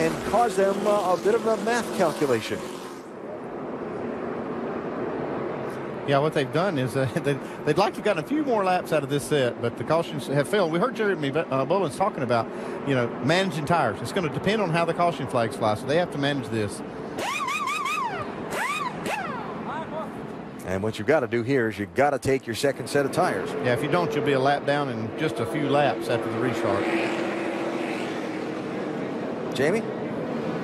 and cause them a bit of a math calculation. Yeah, what they've done is they'd like to have gotten a few more laps out of this set, but the cautions have failed. We heard Jeremy Bullins talking about, managing tires. It's going to depend on how the caution flags fly, so they have to manage this. And what you've got to do here is you've got to take your second set of tires. Yeah, if you don't, you'll be a lap down in just a few laps after the restart. Jamie?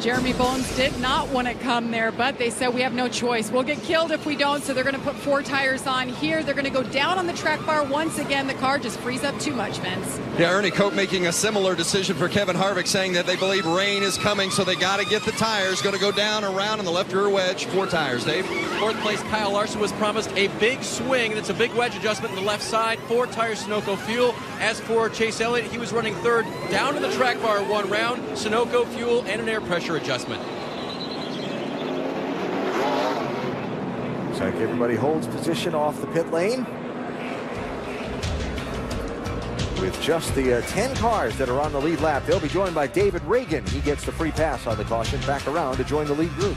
Jeremy Bullins did not want to come there, but they said we have no choice. We'll get killed if we don't, so they're going to put 4 tires on here. They're going to go down on the track bar once again. The car just frees up too much, Vince. Yeah, Ernie Cope making a similar decision for Kevin Harvick, saying that they believe rain is coming, so they got to get the tires. Going to go down around in the left rear wedge. 4 tires, Dave. Fourth place, Kyle Larson was promised a big swing. It's a big wedge adjustment on the left side. 4 tires, Sunoco fuel. As for Chase Elliott, he was running third down to the track bar 1 round. Sunoco fuel and an air pressure adjustment. Looks like everybody holds position off the pit lane. With just the 10 cars that are on the lead lap, they'll be joined by David Reagan. He gets the free pass on the caution back around to join the lead group.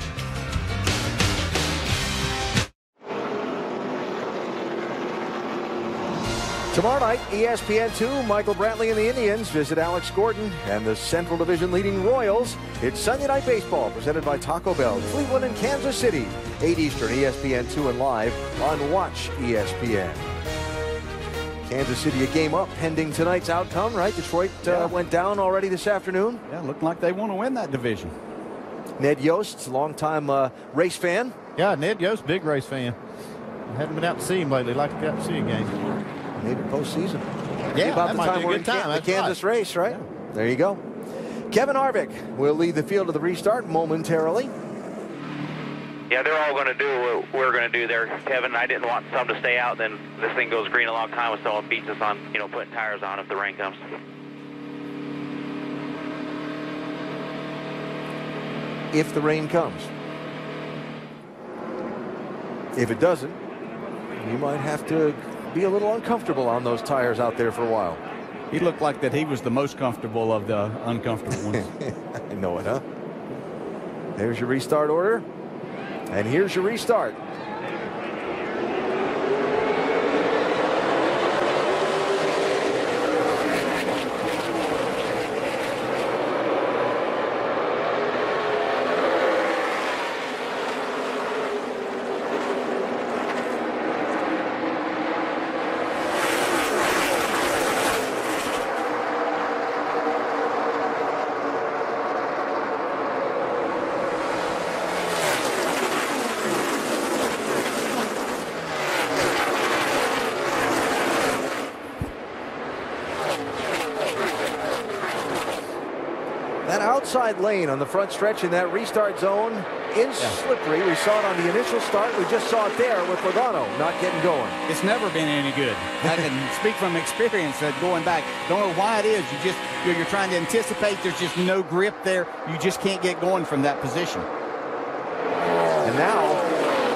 Tomorrow night, ESPN2, Michael Brantley and the Indians visit Alex Gordon and the Central Division leading Royals. It's Sunday Night Baseball presented by Taco Bell, Cleveland and Kansas City. 8 Eastern, ESPN2 and live on Watch ESPN. Kansas City a game up pending tonight's outcome, right? Detroit went down already this afternoon. Yeah, looking like they want to win that division. Ned Yost, longtime race fan. Yeah, Ned Yost, big race fan. I haven't been out to see him lately. Like to get out to see a game. Maybe postseason. Yeah, about that the might time be a we're good time. in the Kansas race, right? Yeah. There you go. Kevin Harvick will lead the field of the restart momentarily. Yeah, they're all going to do what we're going to do there, Kevin. I didn't want some to stay out. Then this thing goes green a long time, if someone beats us on, putting tires on if the rain comes. If the rain comes. If it doesn't, you might have to be a little uncomfortable on those tires out there for a while. He looked like that he was the most comfortable of the uncomfortable ones. I know it, huh? There's your restart order. And here's your restart. Outside lane on the front stretch in that restart zone is slippery. We saw it on the initial start. We just saw it there with Logano not getting going. It's never been any good. I can speak from experience that going back. Don't know why it is. You're trying to anticipate. There's just no grip there. You just can't get going from that position. And now,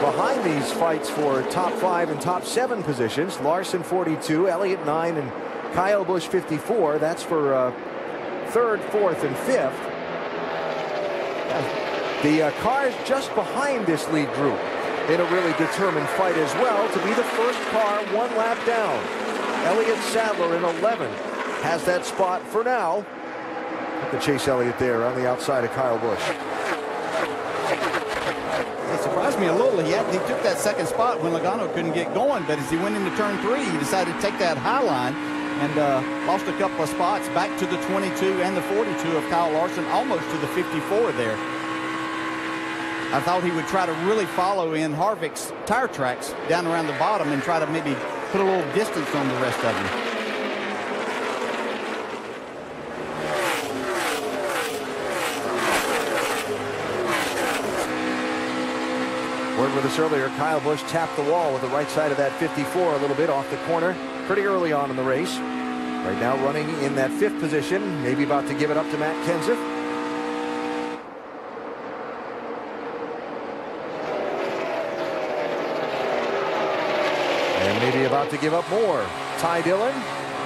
behind these fights for top 5 and top 7 positions, Larson 42, Elliott 9, and Kyle Busch 54. That's for 3rd, 4th, and 5th. The cars just behind this lead group in a really determined fight as well to be the first car 1 lap down. Elliott Sadler in 11 has that spot for now. Look at Chase Elliott there on the outside of Kyle Busch. It surprised me a little. He took that second spot when Logano couldn't get going, but as he went into turn 3, he decided to take that high line and lost a couple of spots back to the 22 and the 42 of Kyle Larson, almost to the 54 there. I thought he would try to really follow in Harvick's tire tracks down around the bottom and try to maybe put a little distance on the rest of them. Word with us earlier, Kyle Busch tapped the wall with the right side of that 54 a little bit off the corner pretty early on in the race. Right now running in that 5th position, maybe about to give it up to Matt Kenseth. And maybe about to give up more. Ty Dillon,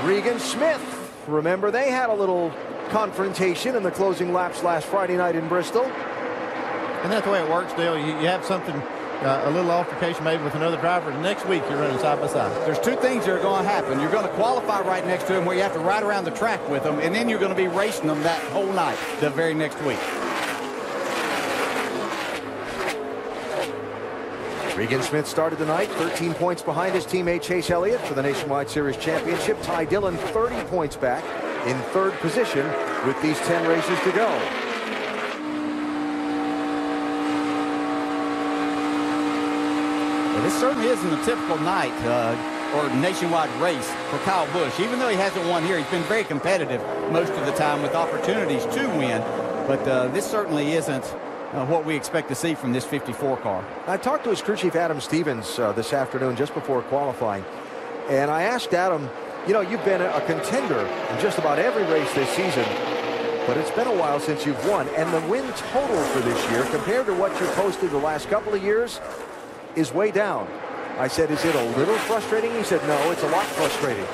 Regan Smith. Remember, they had a little confrontation in the closing laps last Friday night in Bristol. And that's the way it works, Dale. You have something, a little altercation maybe with another driver. Next week, you're running side by side. There's two things that are going to happen. You're going to qualify right next to them where you have to ride around the track with them, and then you're going to be racing them that whole night, the very next week. Regan Smith started the night 13 points behind his teammate Chase Elliott for the Nationwide Series Championship. Ty Dillon 30 points back in third position with these 10 races to go. Well, this certainly isn't a typical night or nationwide race for Kyle Busch. Even though he hasn't won here, he's been very competitive most of the time with opportunities to win. But this certainly isn't what we expect to see from this 54 car. I talked to his crew chief Adam Stevens this afternoon just before qualifying, and I asked Adam, you know, you've been a contender in just about every race this season, but it's been a while since you've won, and the win total for this year compared to what you posted the last couple of years is way down. I said, is it a little frustrating? He said, no, it's a lot frustrating.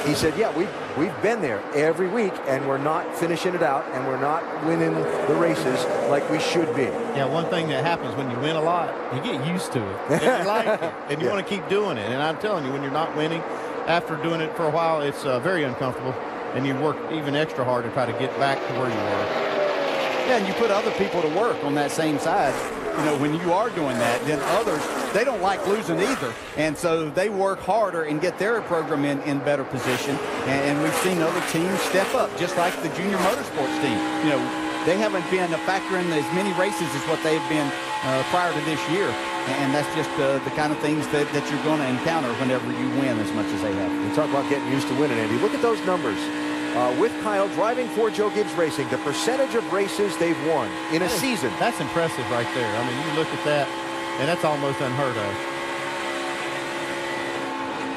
He said, yeah, we've been there every week, and we're not finishing it out, and we're not winning the races like we should be. Yeah, one thing that happens when you win a lot, you get used to it. And you like it, and you want to keep doing it. And I'm telling you, when you're not winning, after doing it for a while, it's very uncomfortable, and you work even extra hard to try to get back to where you were. Yeah, and you put other people to work on that same side. You know, when you are doing that, then others, they don't like losing either. And so they work harder and get their program in better position. And we've seen other teams step up, just like the junior motorsports team. You know, they haven't been a factor in as many races as what they've been prior to this year. And that's just the kind of things that you're going to encounter whenever you win as much as they have. You talk about getting used to winning, Andy. Look at those numbers. With Kyle driving for Joe Gibbs Racing, the percentage of races they've won in a season. That's impressive right there. I mean, you look at that, and that's almost unheard of.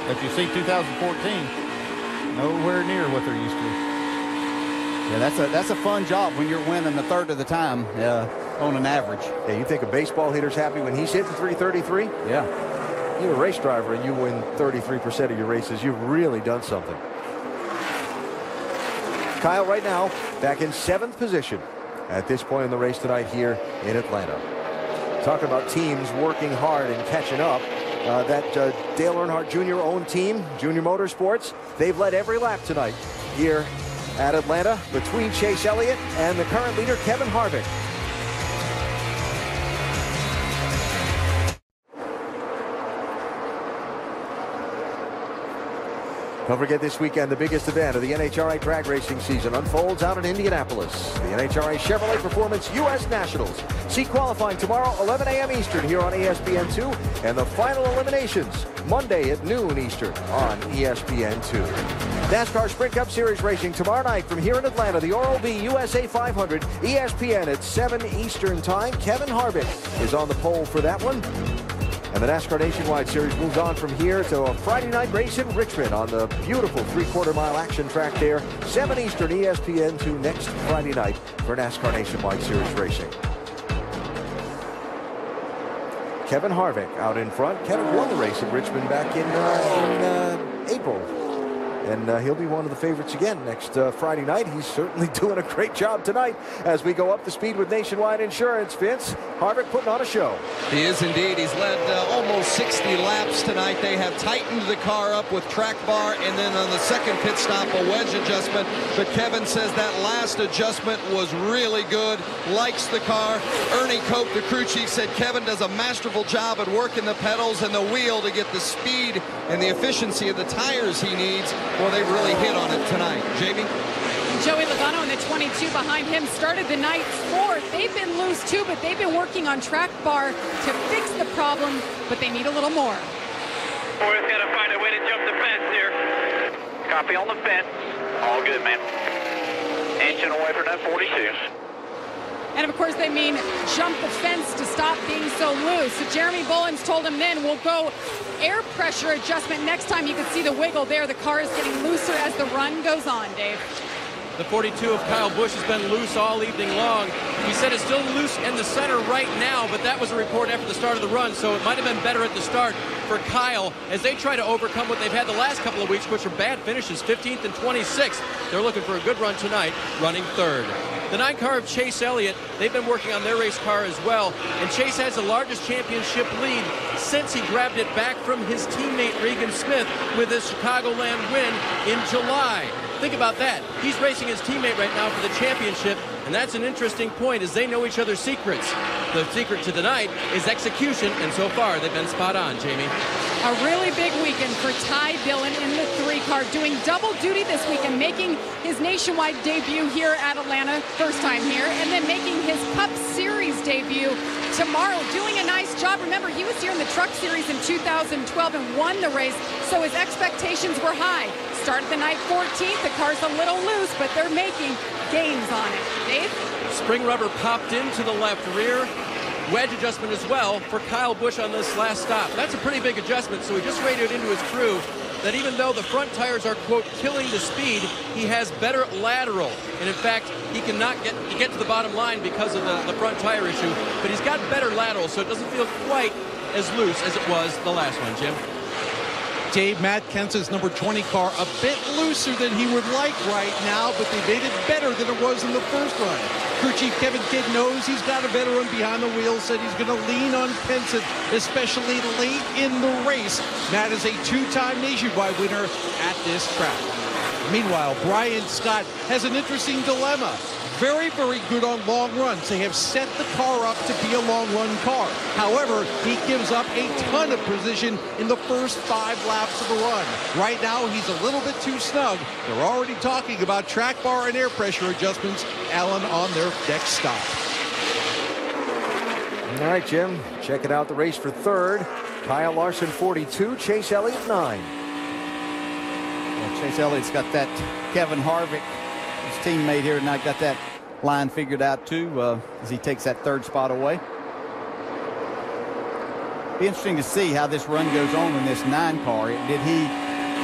But you see 2014, nowhere near what they're used to. Yeah, that's a fun job when you're winning a third of the time on an average. Yeah, you think a baseball hitter's happy when he's hitting 333? Yeah. You're a race driver and you win 33% of your races. You've really done something. Kyle right now back in 7th position at this point in the race tonight here in Atlanta. Talking about teams working hard and catching up. That Dale Earnhardt Jr. owned team, Junior Motorsports, they've led every lap tonight here at Atlanta between Chase Elliott and the current leader Kevin Harvick. Don't forget this weekend, the biggest event of the NHRA drag racing season unfolds out in Indianapolis. The NHRA Chevrolet Performance U.S. Nationals. See qualifying tomorrow, 11 a.m. Eastern here on ESPN2. And the final eliminations Monday at noon Eastern on ESPN2. NASCAR Sprint Cup Series racing tomorrow night from here in Atlanta. The Oral-B USA 500, ESPN at 7 Eastern time. Kevin Harvick is on the pole for that one. And the NASCAR Nationwide Series moves on from here to a Friday night race in Richmond on the beautiful 3/4-mile action track there. 7 Eastern, ESPN2 next Friday night for NASCAR Nationwide Series racing. Kevin Harvick out in front. Kevin won the race in Richmond back in April. And he'll be one of the favorites again next Friday night. He's certainly doing a great job tonight as we go up to speed with Nationwide Insurance. Vince, Harvick putting on a show. He is indeed. He's led almost 60 laps tonight. They have tightened the car up with track bar, and then on the second pit stop, a wedge adjustment. But Kevin says that last adjustment was really good, likes the car. Ernie Cope, the crew chief, said Kevin does a masterful job at working the pedals and the wheel to get the speed and the efficiency of the tires he needs. Well, they really hit on it tonight. Jamie? Joey Logano in the 22 behind him started the night 4th. They've been loose too, but they've been working on track bar to fix the problem, but they need a little more. Boys got to find a way to jump the fence here. Copy on the fence. All good, man. Inching away from that 42. And of course they mean jump the fence to stop being so loose. So Jeremy Bullins told him then we'll go air pressure adjustment next time. You can see the wiggle there. The car is getting looser as the run goes on, Dave. The 42 of Kyle Busch has been loose all evening long. He said it's still loose in the center right now, but that was a report after the start of the run, so it might have been better at the start for Kyle as they try to overcome what they've had the last couple of weeks, which are bad finishes, 15th and 26th. They're looking for a good run tonight, running third. The 9 car of Chase Elliott, they've been working on their race car as well, and Chase has the largest championship lead since he grabbed it back from his teammate Regan Smith with his Chicagoland win in July. Think about that. He's racing his teammate right now for the championship, and that's an interesting point as they know each other's secrets. The secret to tonight is execution, and so far they've been spot on, Jamie. A really big weekend for Ty Dillon in the 3 car, doing double duty this weekend, making his nationwide debut here at Atlanta, first time here, and then making his Cup Series debut tomorrow, doing a nice job. Remember, he was here in the Truck Series in 2012 and won the race, so his expectations were high. Started the night 14th, the car's a little loose, but they're making gains on it. Dave? Spring rubber popped into the left rear. Wedge adjustment as well for Kyle Busch on this last stop. That's a pretty big adjustment, so he just radioed into his crew that even though the front tires are, quote, killing the speed, he has better lateral. And in fact, he cannot get to the bottom line because of the front tire issue, but he's got better lateral, so it doesn't feel quite as loose as it was the last one, Jim. Dave, Matt Kenseth's number 20 car a bit looser than he would like right now, but they made it better than it was in the first run. Crew Chief Kevin Kidd knows he's got a veteran behind the wheel, said he's going to lean on Kenseth, especially late in the race. Matt is a 2-time nationwide winner at this track. Meanwhile, Brian Scott has an interesting dilemma. Very, very good on long runs. They have set the car up to be a long run car. However, he gives up a ton of position in the first 5 laps of the run. Right now, he's a little bit too snug. They're already talking about track bar and air pressure adjustments, Allen, on their next stop. All right, Jim, check it out. The race for third. Kyle Larson, 42. Chase Elliott, 9. Well, Chase Elliott's got that Kevin Harvick, his teammate here, and I got that line figured out too as he takes that 3rd spot away. Be interesting to see how this run goes on in this 9 car. Did he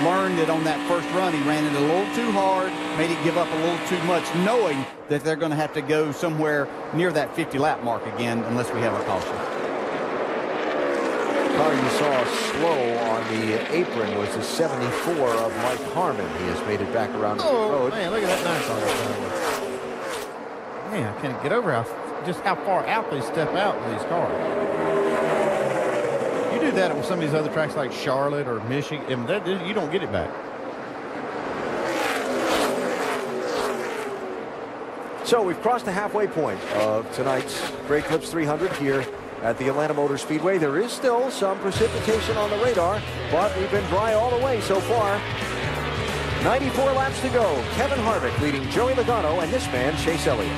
learn that on that first run he ran it a little too hard, made it give up a little too much, knowing that they're going to have to go somewhere near that 50 lap mark again unless we have a caution? The car you saw slow on the apron was the 74 of Mike Harmon. He has made it back around the road. Man, look at that 9 car. Man, I can't get over just how far out they step out in these cars. You do that with some of these other tracks like Charlotte or Michigan, you don't get it back. So we've crossed the halfway point of tonight's Great Clips 300 here at the Atlanta Motor Speedway. There is still some precipitation on the radar, but we've been dry all the way so far. 94 laps to go. Kevin Harvick leading Joey Logano and this man, Chase Elliott.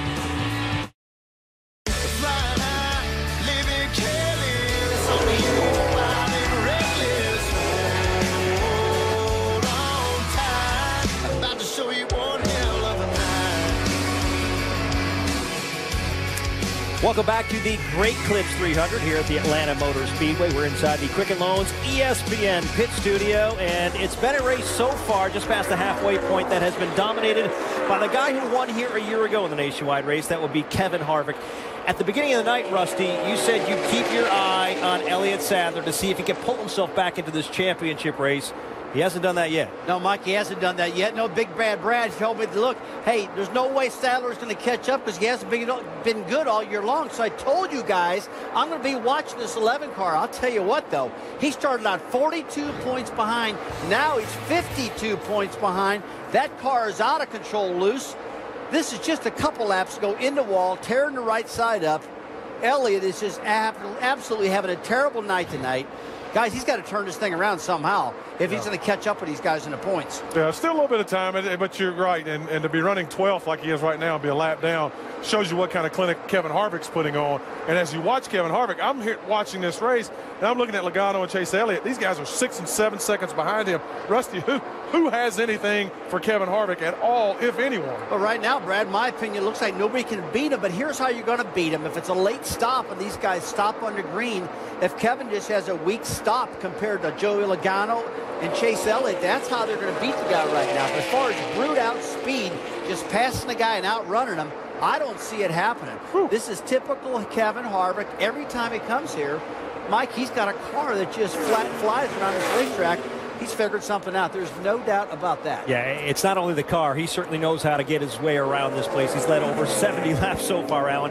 Welcome back to the Great Clips 300 here at the Atlanta Motor Speedway. We're inside the Quicken Loans ESPN pit studio, and it's been a race so far just past the halfway point that has been dominated by the guy who won here a year ago in the nationwide race. That would be Kevin Harvick. At the beginning of the night, Rusty, you said you'd keep your eye on Elliott Sadler to see if he could pull himself back into this championship race. He hasn't done that yet. No, Mike, he hasn't done that yet. No, Big Bad Brad told me, look, hey, there's no way Sadler's going to catch up because he hasn't been good all year long. So I told you guys, I'm going to be watching this 11 car. I'll tell you what, though. He started out 42 points behind. Now he's 52 points behind. That car is out of control loose. This is just a couple laps to go in the wall, tearing the right side up. Elliott is just absolutely having a terrible night tonight. Guys, he's got to turn this thing around somehow if he's going to catch up with these guys in the points. Yeah, still a little bit of time, but you're right. And to be running 12th like he is right now and be a lap down shows you what kind of clinic Kevin Harvick's putting on. And as you watch Kevin Harvick, I'm here watching this race, and I'm looking at Logano and Chase Elliott. These guys are 6 and 7 seconds behind him. Rusty, who has anything for Kevin Harvick at all, if anyone? Well, right now, Brad, my opinion, looks like nobody can beat him, but here's how you're going to beat him. If it's a late stop and these guys stop on the green, if Kevin just has a weak stop compared to Joey Logano and Chase Elliott, that's how they're going to beat the guy right now. But as far as brute out speed, just passing the guy and outrunning him, I don't see it happening. This is typical Kevin Harvick. Every time he comes here, Mike, he's got a car that just flat flies around this racetrack. He's figured something out. There's no doubt about that. Yeah, it's not only the car. He certainly knows how to get his way around this place. He's led over 70 laps so far, Alan.